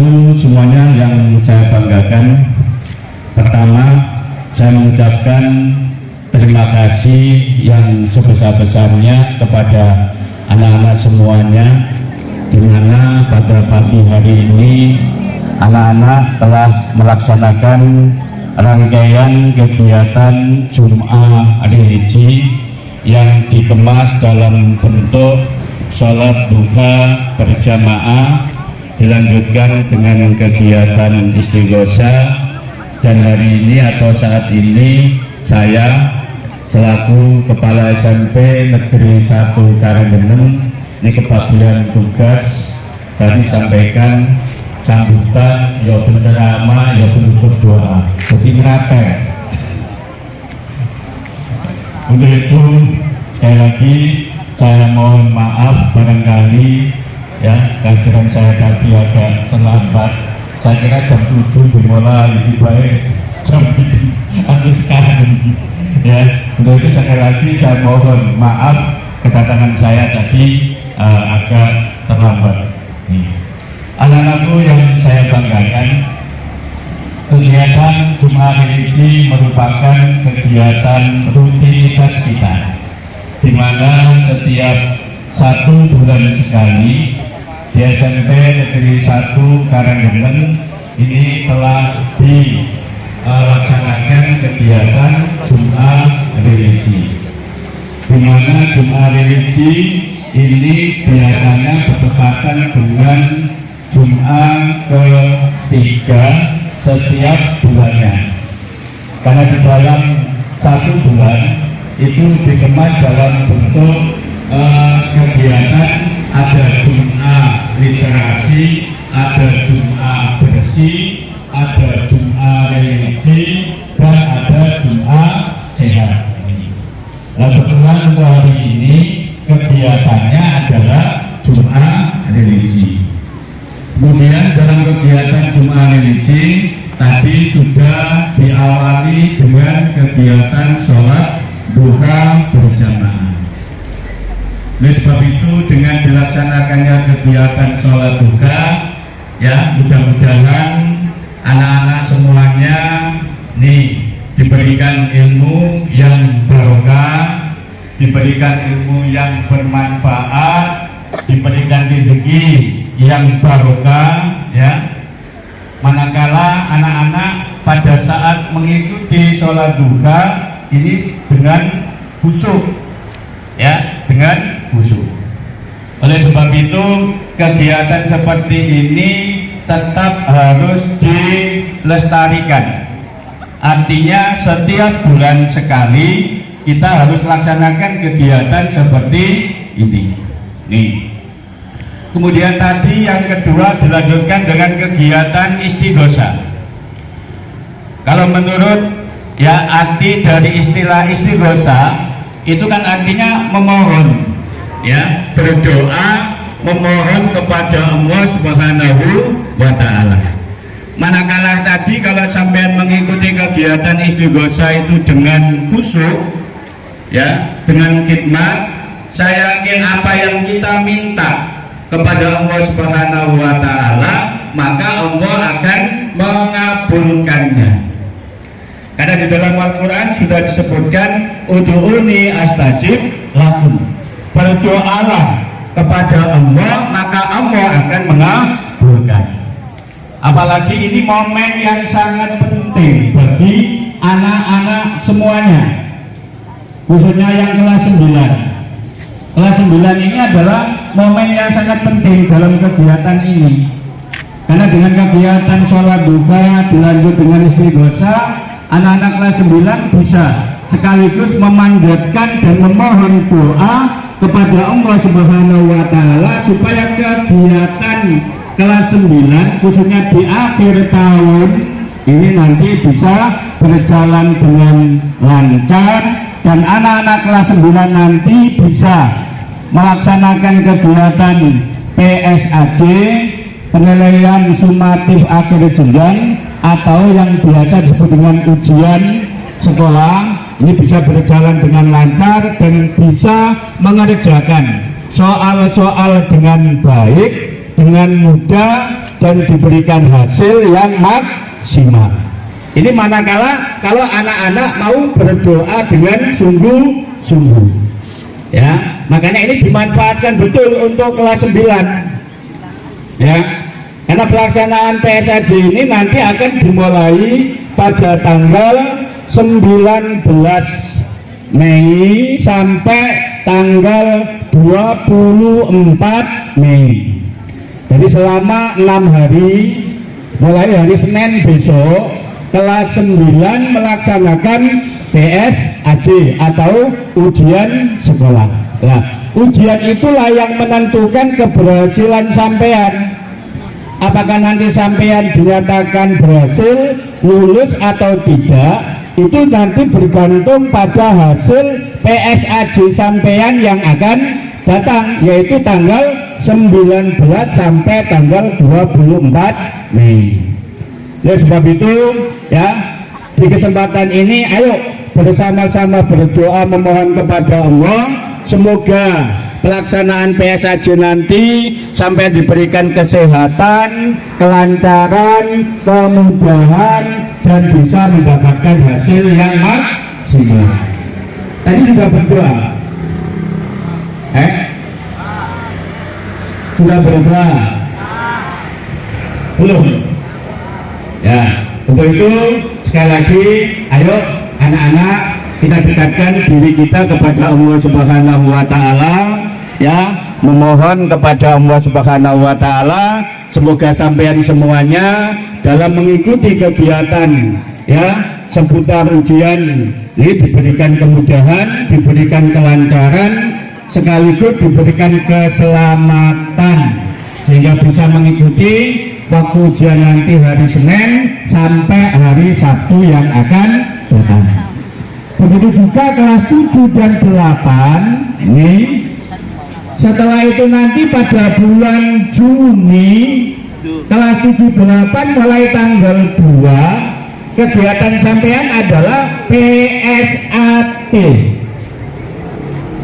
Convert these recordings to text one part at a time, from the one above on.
anak-anakku semuanya yang saya banggakan, pertama saya mengucapkan terima kasih yang sebesar-besarnya kepada anak-anak semuanya, di mana pada pagi hari ini anak-anak telah melaksanakan rangkaian kegiatan Jum'ah Religi yang dikemas dalam bentuk sholat duha berjamaah, dilanjutkan dengan kegiatan istighosah, dan hari ini atau saat ini saya selaku Kepala SMP Negeri 1 Karanggeneng ini kebagian tugas tadi sampaikan sambutan, ya penceramah, ya penutup doa, jadi ngeraper. Untuk itu sekali lagi saya mohon maaf barangkali ya kajian saya tadi agak terlambat. Saya kira jam 7 dimulai, lebih baik jam 7 atau sekarang ya. Untuk itu sekali lagi saya mohon maaf kedatangan saya tadi agak terlambat. Anak-anakku yang saya banggakan, kegiatan Jum'ah Religi merupakan kegiatan rutinitas kita, di mana setiap 1 bulan sekali di SMP Negeri 1 Karanggeneng ini telah dilaksanakan kegiatan Jum'ah Religi, di mana Jum'ah Religi ini biasanya bertepatan dengan Jum'ah ketiga setiap bulannya, karena di dalam 1 bulan itu dikemas dalam bentuk kegiatan, ada Jum'ah literasi, ada Jum'ah bersih, ada Jum'ah religi, dan ada Jum'ah sehat. Nah, kebetulan untuk hari ini kegiatannya adalah Jum'ah religi. Kemudian dalam kegiatan Jum'ah religi tadi sudah diawali dengan kegiatan sholat duha berjamaah. Oleh sebab itu dengan dilaksanakannya kegiatan sholat duha, ya mudah-mudahan anak-anak semuanya nih diberikan ilmu yang barokah, diberikan ilmu yang bermanfaat, diberikan rezeki yang barokah, ya. Manakala anak-anak pada saat mengikuti sholat duha ini dengan khusyuk, ya, dengan khusyuk. Oleh sebab itu kegiatan seperti ini tetap harus dilestarikan. Artinya setiap bulan sekali kita harus laksanakan kegiatan seperti ini. Nih. Kemudian tadi yang kedua dilanjutkan dengan kegiatan istighosah. Kalau menurut ya arti dari istilah istighosah itu kan artinya memohon, ya, berdoa, memohon kepada Allah Subhanahu wa Ta'ala. Manakala tadi kalau sampean mengikuti kegiatan istighosah itu dengan khusyuk, ya, dengan khidmat, saya yakin apa yang kita minta kepada Allah Subhanahu wa Ta'ala, maka Allah akan mengabulkannya. Karena di dalam Al-Quran sudah disebutkan ud'uni astajib lakum, berdoalah kepada Allah maka Allah akan mengabulkan. Apalagi ini momen yang sangat penting bagi anak-anak semuanya, khususnya yang kelas 9. Kelas 9 ini adalah momen yang sangat penting dalam kegiatan ini, karena dengan kegiatan sholat duha dilanjut dengan istighosah, anak-anak kelas 9 bisa sekaligus memanjatkan dan memohon doa kepada Allah Subhanahu wa Ta'ala supaya kegiatan kelas 9 khususnya di akhir tahun ini nanti bisa berjalan dengan lancar, dan anak-anak kelas 9 nanti bisa melaksanakan kegiatan PSAJ, penilaian sumatif akhir jenjang, atau yang biasa disebut dengan ujian sekolah, ini bisa berjalan dengan lancar dan bisa mengerjakan soal-soal dengan baik, dengan mudah, dan diberikan hasil yang maksimal. Ini manakala kalau anak-anak mau berdoa dengan sungguh-sungguh, ya. Makanya ini dimanfaatkan betul untuk kelas 9, ya. Karena pelaksanaan PSAJ ini nanti akan dimulai pada tanggal 19 Mei sampai tanggal 24 Mei. Jadi selama 6 hari, mulai hari Senin besok, kelas 9 melaksanakan PSAJ atau ujian sekolah. Nah, ujian itulah yang menentukan keberhasilan sampean. Apakah nanti sampean dinyatakan berhasil, lulus atau tidak, itu nanti bergantung pada hasil PSAJ sampean yang akan datang, yaitu tanggal 19 sampai tanggal 24 Mei. Oleh sebab itu, ya, di kesempatan ini ayo bersama-sama berdoa memohon kepada Allah semoga pelaksanaan PSAJ nanti sampai diberikan kesehatan, kelancaran, kemudahan, dan bisa mendapatkan hasil yang maksimal. Tadi sudah berdoa, sudah berdoa, belum? Ya, untuk itu sekali lagi, ayo anak-anak kita dekatkan diri kita kepada Allah Subhanahu wa Ta'ala, ya, memohon kepada Allah Subhanahu wa Ta'ala semoga sampean semuanya dalam mengikuti kegiatan, ya, seputar ujian ini diberikan kemudahan, diberikan kelancaran, sekaligus diberikan keselamatan sehingga bisa mengikuti waktu ujian nanti hari Senin sampai hari Sabtu yang akan datang. Begitu juga kelas 7 dan 8 ini. Setelah itu nanti pada bulan Juni kelas 7-8 mulai tanggal 2 kegiatan sampean adalah PSAT,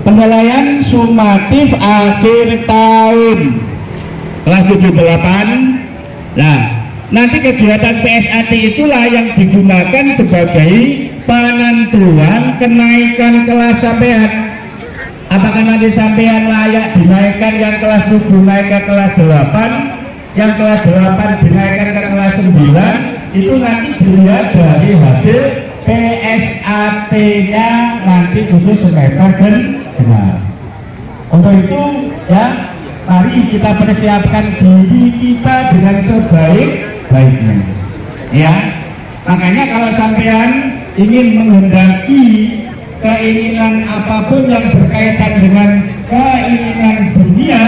penilaian sumatif akhir tahun kelas 7-8. Nah, nanti kegiatan PSAT itulah yang digunakan sebagai penentuan kenaikan kelas sampean. Apakah nanti sampean layak dinaikkan yang kelas 7 naik ke kelas 8, yang kelas 8 dinaikkan ke kelas 9, itu nanti dilihat dari hasil PSAT-nya nanti khusus semester genap. Untuk itu, ya, mari kita persiapkan diri kita dengan sebaik-baiknya, ya. Makanya kalau sampean ingin menghendaki keinginan apapun yang berkaitan dengan keinginan dunia,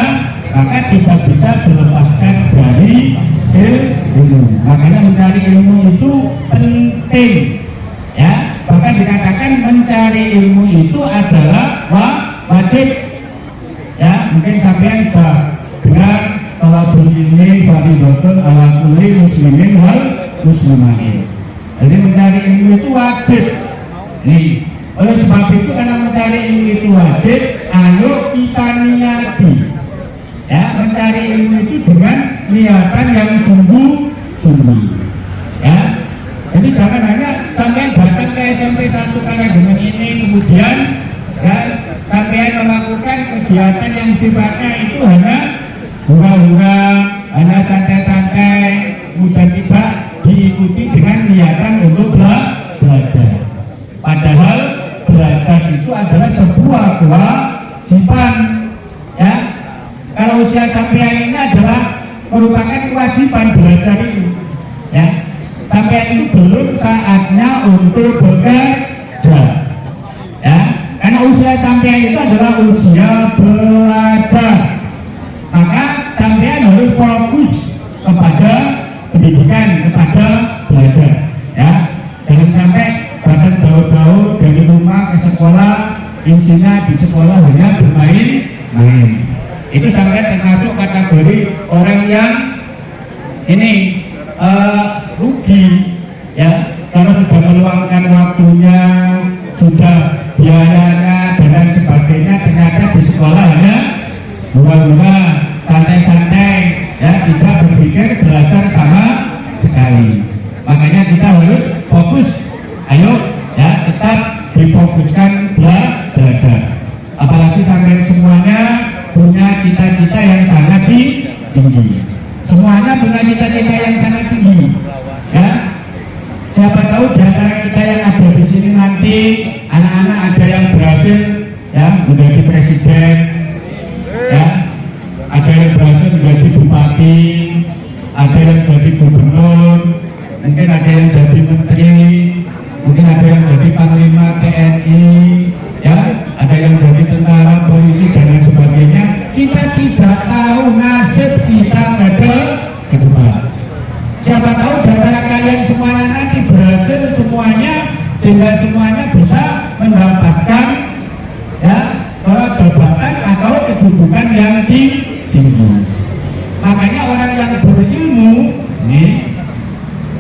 maka tidak bisa dilepaskan dari ilmu. Makanya mencari ilmu itu penting, ya. Bahkan dikatakan mencari ilmu itu adalah wajib. Ya, mungkin sampean sudah dengar talabul ilmi fardhatun ala kulli muslimin wal muslimatin. Jadi mencari ilmu itu wajib. Nih, oleh sebab itu karena mencari ilmu itu wajib, ayo kita niati, ya, mencari ilmu itu dengan niatan yang sungguh-sungguh, ya. Jadi jangan hanya sampean datang ke SMP 1 karena dengan ini kemudian, ya, sampean melakukan kegiatan yang sifatnya itu hanya hura-hura, hanya santai-santai, kemudian tidak diikuti dengan niatan untuk belajar. Padahal belajar itu adalah sebuah kewajiban, ya. Kalau usia sampean ini adalah merupakan kewajiban belajar itu, ya. Sampean itu belum saatnya untuk bekerja, ya. Karena usia sampean itu adalah usia belajar, maka sampean harus fokus kepada pendidikan, kepada belajar, ya. Jangan sampai bahkan jauh-jauh dari rumah ke sekolah, isinya di sekolah hanya bermain-main. Itu sampai termasuk kategori orang yang ini rugi, ya, karena sudah meluangkan waktunya, sudah biayanya dan lain sebagainya, ternyata di sekolahnya hura-hura, santai-santai, ya, tidak berpikir belajar sama sekali. Makanya kita harus fokus. Ayo ya, tetap difokuskan belajar. Apalagi sampai semuanya punya cita-cita yang sangat tinggi. Semuanya punya cita-cita yang sangat tinggi. Ya, siapa tahu di antara kita yang ada di sini nanti anak-anak ada yang berhasil ya menjadi presiden, ya, ada yang berhasil menjadi bupati, ada yang jadi gubernur, mungkin ada yang jadi menteri, mungkin ada yang jadi panglima TNI, ya, ada yang jadi tentara, polisi dan lain sebagainya. Kita tidak tahu nasib kita ke depan. Siapa tahu di antara kalian semuanya nanti berhasil semuanya, sehingga semuanya bisa mendapatkan ya jabatan atau kedudukan yang tinggi. Makanya orang yang berilmu nih,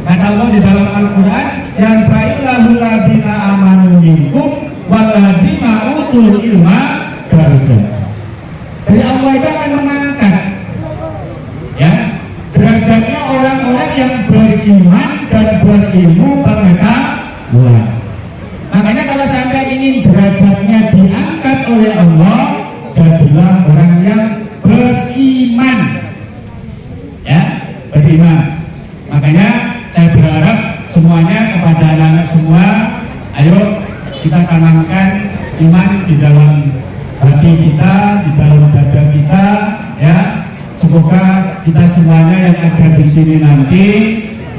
kata Allah di dalam Al-Quran, yang fa'illahu ladina amanu minkum waladina utul ilma darajat. Jadi Allah itu akan mengangkat ya derajatnya orang-orang yang beriman dan berilmu pengetahuan. Makanya kalau sampai ingin derajatnya diangkat oleh Allah, jadilah orang yang beriman, ya, beriman. Makanya saya berharap semuanya kepada anak-anak semua, ayo kita tanamkan iman di dalam hati kita, di dalam dada kita, ya. Semoga kita semuanya yang ada di sini nanti,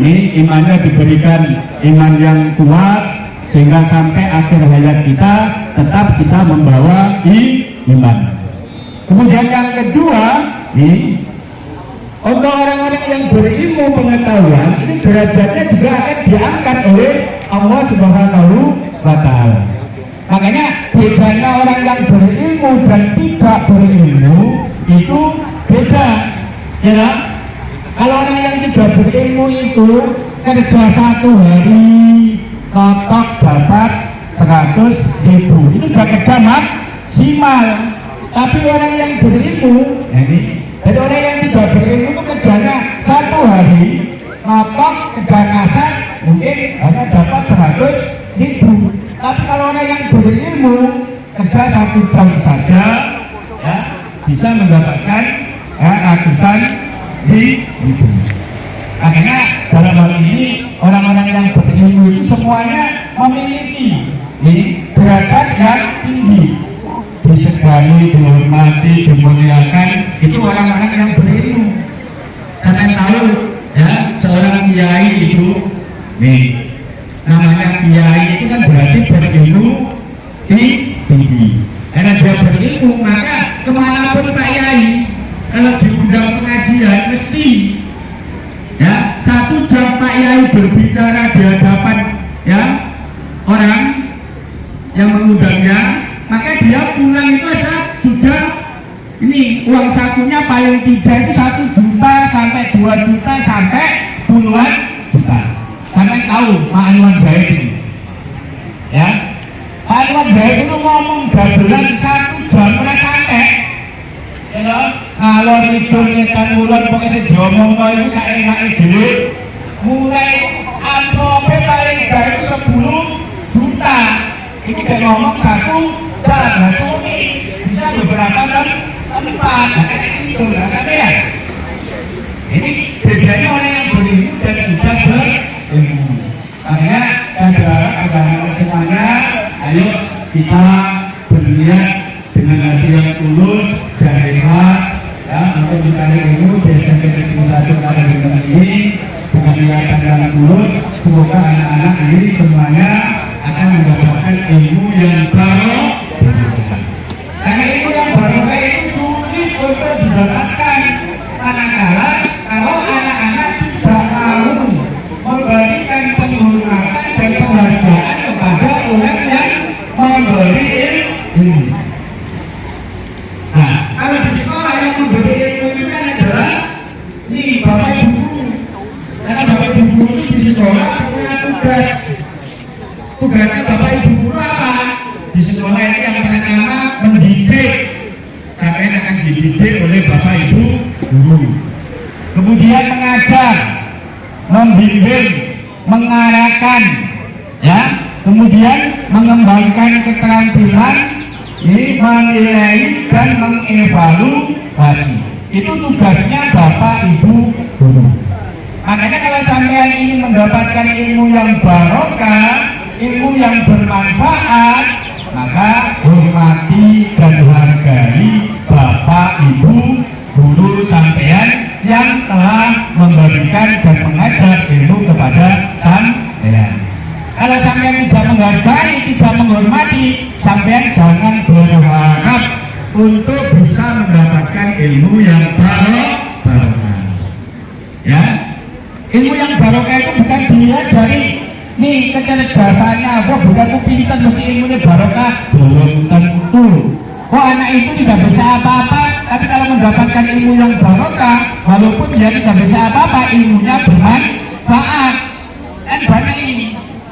ini imannya diberikan iman yang kuat, sehingga sampai akhir hayat kita tetap kita membawa iman. Kemudian yang kedua, nih, untuk orang-orang yang berilmu pengetahuan, ini derajatnya juga akan diangkat oleh Allah Subhanahu wa Ta'ala. Makanya bedanya orang yang berilmu dan tidak berilmu itu beda, ya. Kalau orang yang tidak berilmu itu kerja 1 hari kotok dapat 100.000, itu sudah kerja maksimal. Tapi orang yang berilmu, jadi orang yang tidak berilmu itu kerjanya 1 hari kotok kerja kasar mungkin hanya dapat 100.000. Tapi kalau orang yang berilmu kerja 1 jam saja, ya, bisa mendapatkan ratusan ribu. Makanya dalam hal ini orang-orang yang berilmu itu semuanya memiliki derajat yang tinggi, disegani, dihormati, dimuliakan. Itu orang-orang yang berilmu. Sampai tahu ya, seorang kiai itu namanya kiai itu kan berarti berilmu tinggi. Karena dia berilmu, maka kemanapun Pak Yai kalau diundang pengajian mesti ya 1 jam Pak Yai berbicara di hadapan ya orang yang mengundangnya, maka dia pulang itu ada sudah ini uang sakunya paling tidak itu 1 juta sampai 2 juta sampai puluhan juta. Sampai tahu Pak Anwar Zaid ini, ya, Pak Anwar Zaid itu ngomong gabelan 1 jam pernah sampai, ya, kalau itu ngekan mulut pokoknya diomong itu saya enaknya dulu, mulai amplopnya paling dari 10 juta, ini dia ngomong 1 jam, nah ini bisa beberapa tempat, kayak gitu, rasanya ya. Ini bedanya orang yang berilmu dan tidak berilmu. Makanya saya berharap kepada semuanya, ayo kita berniat dengan hati yang tulus dan ikhlas, ya, untuk mencari ilmu di SMP Negeri 1 Kabupaten ini dengan niatan yang tulus. Semoga anak-anak ini semuanya akan mendapatkan ilmu yang baru. Karena ilmu yang baru itu sulit untuk didapatkan, manakala kalau anak-anak tidak mau memberikan penghormatan dan penghargaan kepada orang yang memberi ilmu. Nah, kalau di sekolah yang memberi ilmu itu kan adalah ini Bapak Ibu. Karena Bapak Ibu itu di sekolah punya tugas. Tugasnya Bapak Ibu guru apa? Di sekolah itu yang pertama mendidik. Sampai akan dididik oleh Bapak Ibu guru. Kemudian membimbing, mengarahkan, ya, kemudian mengembangkan keterampilan, menilai dan mengevaluasi. Itu tugasnya Bapak Ibu guru. Makanya kalau sampean ingin mendapatkan ilmu yang barokah, ilmu yang bermanfaat, maka hormati dan hargai Bapak Ibu guru sampean yang telah memberikan dan mengajar ilmu kepada sampean. Kalau sampean tidak menghargai, tidak menghormati, sampean jangan berharap untuk bisa mendapatkan ilmu yang barokah. Ya, ilmu yang barokah itu bukan dilihat dari nih kecerdasannya apa, bukan kepintar seperti ilmunya barokah, belum tentu. Oh, anak itu tidak bisa apa-apa, tapi kalau mendapatkan ilmu yang barokah, walaupun dia tidak bisa apa-apa, ilmunya bermanfaat. Kan banyak ini.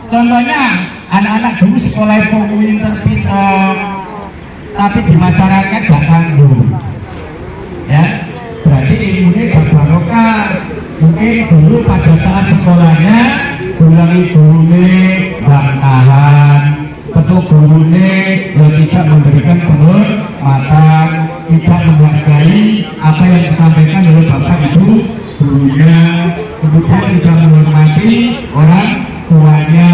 Contohnya anak-anak dulu sekolah itu pintar, tapi di masyarakat gak nganggur. Ya, berarti ilmunya gak barokah. Mungkin dulu pada saat sekolahnya ulangi gurune bantahan, petuk gurune yang tidak memberikan penghormatan, tidak menghargai apa yang disampaikan oleh Bapak Ibu gurunya, kemudian tidak menghormati orang tuanya.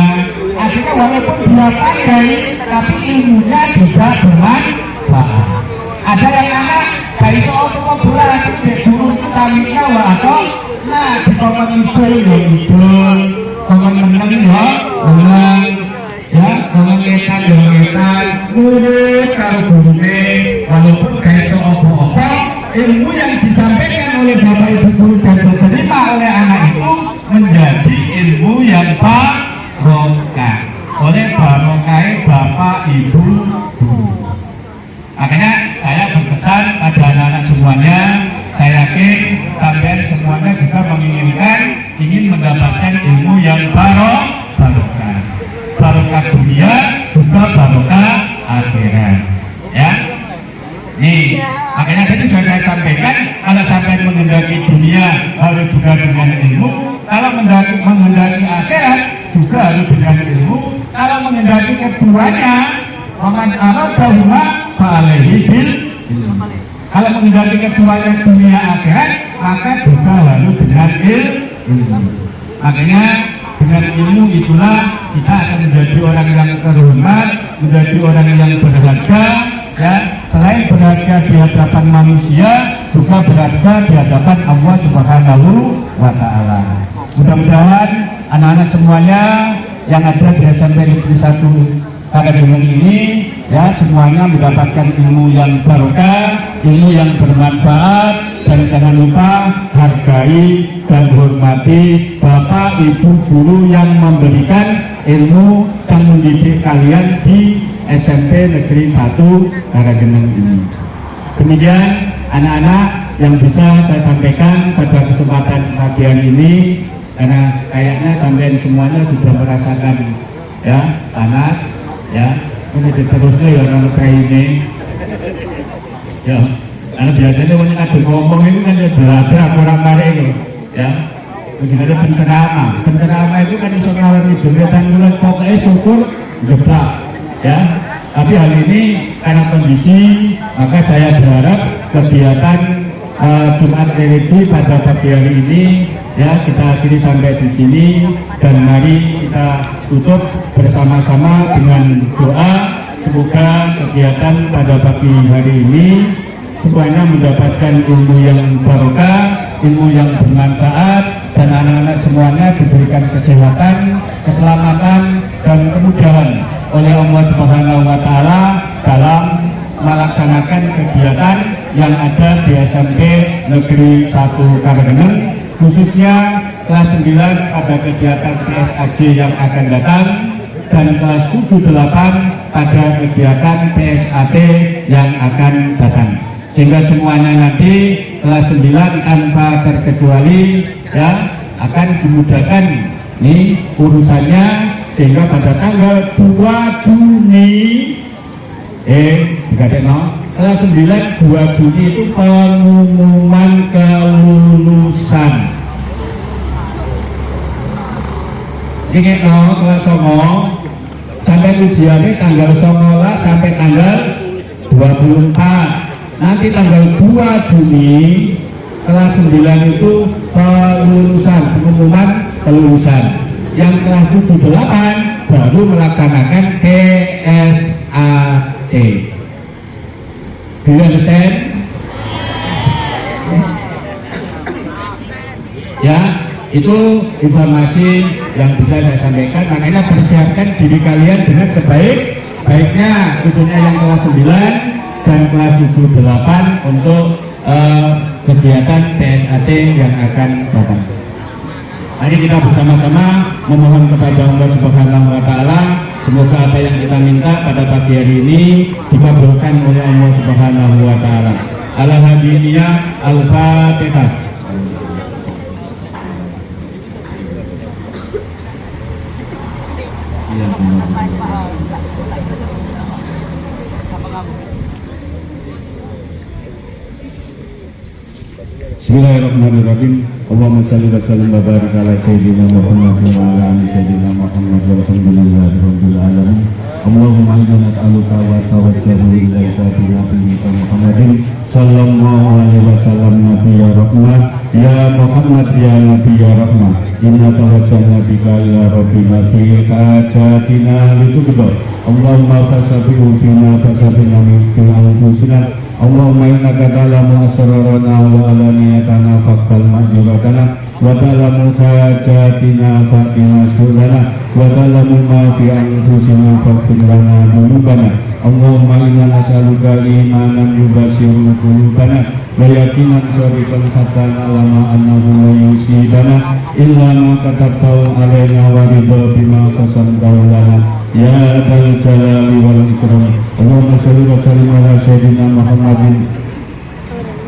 Akhirnya walaupun dia pandai, tapi ilmunya tidak bermanfaat. Ada yang anak dari soal bola itu guru samika atau nah di kongen itu yang itu kongen menang ya menang, ya kongen ngetan ya ngetan, murid kalau gurunya walaupun kayak soal apa, ilmu yang disampaikan oleh Bapak Ibu guru dan diterima oleh anak itu menjadi ilmu yang barokah oleh barokah Bapak Ibu guru. Makanya saya berpesan pada anak-anak semuanya, saya yakin sampai semuanya juga menginginkan ingin mendapatkan ilmu yang barokah, barokah dunia juga barokah akhirat. Ya, nih makanya tadi sudah saya sampaikan, kalau sampai menghendaki dunia harus juga dengan ilmu, kalau menghendaki akhirat juga harus dengan ilmu, kalau menghendaki keduanya Waman aradahuma fa'alaihi bil ilmu. Kalau menghendaki keduanya dunia akhirat, maka juga harus dengan ilmu. Makanya dengan ilmu itulah kita akan menjadi orang yang terhormat, menjadi orang yang berharga, ya, selain berharga di hadapan manusia, juga berharga di hadapan Allah Subhanahu wa Ta'ala. Mudah-mudahan anak-anak semuanya yang ada di SMP Negeri 1 Karadenan ini, ya, semuanya mendapatkan ilmu yang barokah, ilmu yang bermanfaat, dan jangan lupa hargai dan hormati Bapak Ibu guru yang memberikan ilmu dan mendidik kalian di SMP Negeri 1 Karadenan ini. Demikian anak-anak yang bisa saya sampaikan pada kesempatan pagi ini, karena kayaknya sampai semuanya sudah merasakan, ya, panas. Ya, ini terusnya ya kalau kayak ini, ya, karena biasanya kalau ada ngomong itu kan ya jelas kurang mari itu, ya, jadi penceramah itu kan iso ngawur itu, lihat pokoknya syukur jeblak, ya. Tapi hal ini karena kondisi, maka saya berharap kegiatan Jumat Religi pada pagi hari ini, ya, kita akhiri sampai di sini, dan mari kita tutup bersama-sama dengan doa. Semoga kegiatan pada pagi hari ini semuanya mendapatkan ilmu yang barokah, ilmu yang bermanfaat, dan anak-anak semuanya diberikan kesehatan, keselamatan, dan kemudahan oleh Allah Subhanahu wa Ta'ala dalam melaksanakan kegiatan yang ada di SMP Negeri 1 Karadenan, khususnya kelas 9 pada kegiatan PSAJ yang akan datang, dan kelas 7-8 pada kegiatan PSAT yang akan datang, sehingga semuanya nanti kelas 9 tanpa terkecuali, ya, akan dimudahkan nih urusannya, sehingga pada tanggal 2 Juni kelas 9 2 Juni itu pengumuman kelulusan. Ini kelas 9 sampai ujiannya tanggal 19 sampai tanggal 24. Nanti tanggal 2 Juni kelas 9 itu pelulusan, pengumuman kelulusan. Yang kelas 7-8 baru melaksanakan PSAT. Do you understand? Ya, itu informasi yang bisa saya sampaikan. Makanya persiapkan diri kalian dengan sebaik-baiknya, khususnya yang kelas 9 dan kelas 7-8 untuk kegiatan PSAT yang akan datang. Mari kita bersama-sama memohon kepada Allah Subhanahu wa Ta'ala, semoga apa yang kita minta pada pagi hari ini dikabulkan oleh Allah Subhanahu wa Ta'ala. Al-Hadiniyah Al-Fatihah. Bismillahirrahmanirrahim. Allahumma shalli wa sallim wa barik ala sayyidina Muhammad wa ala ali sayyidina Muhammad walhamdulillahi rabbil alamin. Allahumma inna nas'aluka wa tawajjahu ilaika bi nabiyyika Muhammadin sallallahu alaihi wasallam nabiyya rahmah ya Muhammad ya nabiyya rahmah inna tawajjahna bika ila rabbina fi hajatina lituqda. Allahumma fasabihu fina fasabina min fi anfusina. Allahumma innaka ta'lamu asrarana wa alaniyatana faqbal ma'juratana wa ta'lamu hajatina faqina sulana wa ta'lamu ma fi anfusina faghfir lana dhunubana. Allahumma inna nas'aluka imanan yubashiru qulubana wa yaqinan sadiqan hatta na'lama annahu la yusibana illa ma katabtahu alaina wa ridha bima qasamtahu lana ya dzal jalali wal ikram. Allahumma shalli wa sallim ala sayyidina Muhammadin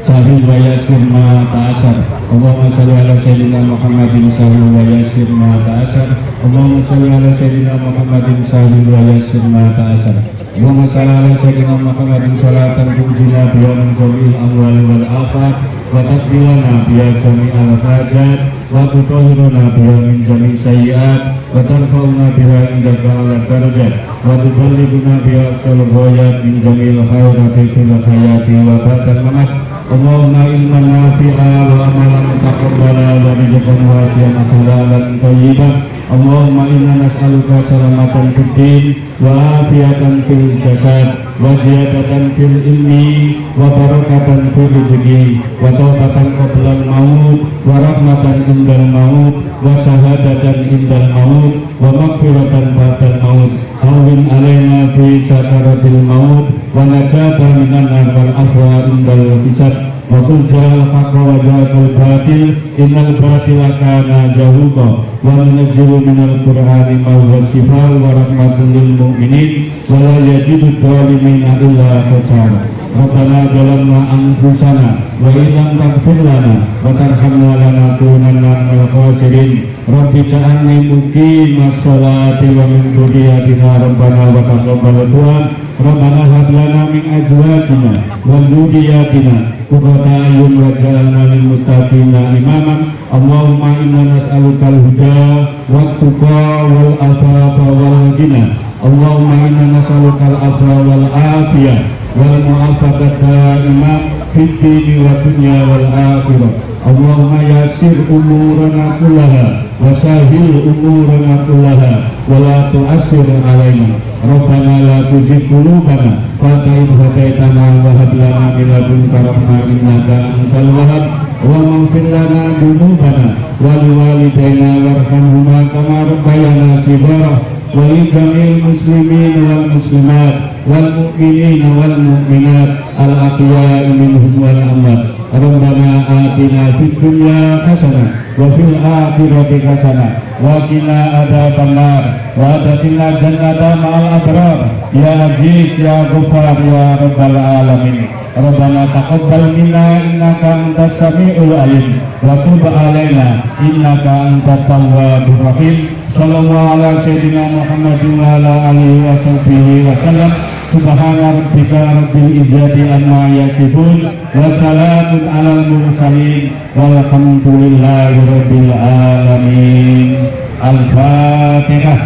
sahih wa yasir ma ta'asar. Allahumma shalli ala sayyidina Muhammadin sahih wa yasir ma ta'asar. Allahumma shalli ala sayyidina Muhammadin sahih wa yasir ma ta'asar. Allahumma shalli ala sayyidina Muhammadin salatan tunjina biha min jami'il amwal wal afat wa taqbilana biha jami'al hajat wa tutahhiruna biha min jami' sayyi'at wa tarfa'una biha indaka ala darajat wa tuballighuna biha aqsal ghayat min jami'il khairati fil hayati wa ba'dal mamat. Allahumma ilman nafi'a wa amalan mutaqabbala wa rizqan wasi'an halalan thayyiban. Allahumma inna nas'aluka salamatan fid din wa afiatan fil jasad wa ziyadatan fil ilmi wa barakatan fil rizqi wa taubatan qabla al-maut wa rahmatan indal maut wa syahadatan indal maut wa maghfiratan ba'dal maut. Hawwin alaina fi sakaratil maut wa najatan minan nar wal afwa indal hisab. Wa qul ja'al haqqa wa ja'al batil innal batila kana zahuqa wa nunazzilu minal qur'ani ma huwa shifaa wa rahmatul lil mu'minin wa la yajidu dhalimina illa khasara. Rabbana zalamna anfusana wa illam taghfir lana wa tarhamna lanakunanna minal khasirin. Rabbi ja'alni muqimas sholati wa min dhurriyyatina rabbana wa taqabbal du'a. Rabbana hab lana min azwajina wa dhurriyyatina qurrata a'yun waj'alna lil muttaqina imama. Allahumma inna nas'aluka al-huda wat tuqa wal afafa wal ghina. Allahumma inna nas'aluka al-afwa wal afiyah wal mu'afaqata da'imah fid dini wa dunya wal akhirah. Allahumma yassir umurana kullaha wa sahhil umurana kullaha wa la tu'assir alaina. Rabbana la tuzigh qulubana ba'da idh hadaitana wa hab lana min ladunka rahmah innaka antal wahhab. Wa maghfir lana dhunubana wa liwalidayna warhamhuma kama rabbayana shighara wa li jami'il muslimin wal muslimat wal mu'minin wal mu'minat al ahya'i minhum wal amwat. Rabbana atina fid dunya hasanah wa fil akhirati hasanah wa qina adzabannar wa adkhilna jannata ma'al abrar ya aziz ya ghafar ya rabbal alamin. Rabbana taqabbal minna innaka antas samiul alim wa tub alaina innaka antat tawwabur rahim. Sallallahu ala sayyidina Muhammadin wa ala alihi wa sahbihi wa sallam. Subhana rabbika rabbil izzati amma yasifun wa salamun alal mursalin walhamdulillahi rabbil alamin. Al-Fatihah. Al-Fatihah.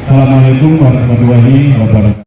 Assalamualaikum warahmatullahi wabarakatuh.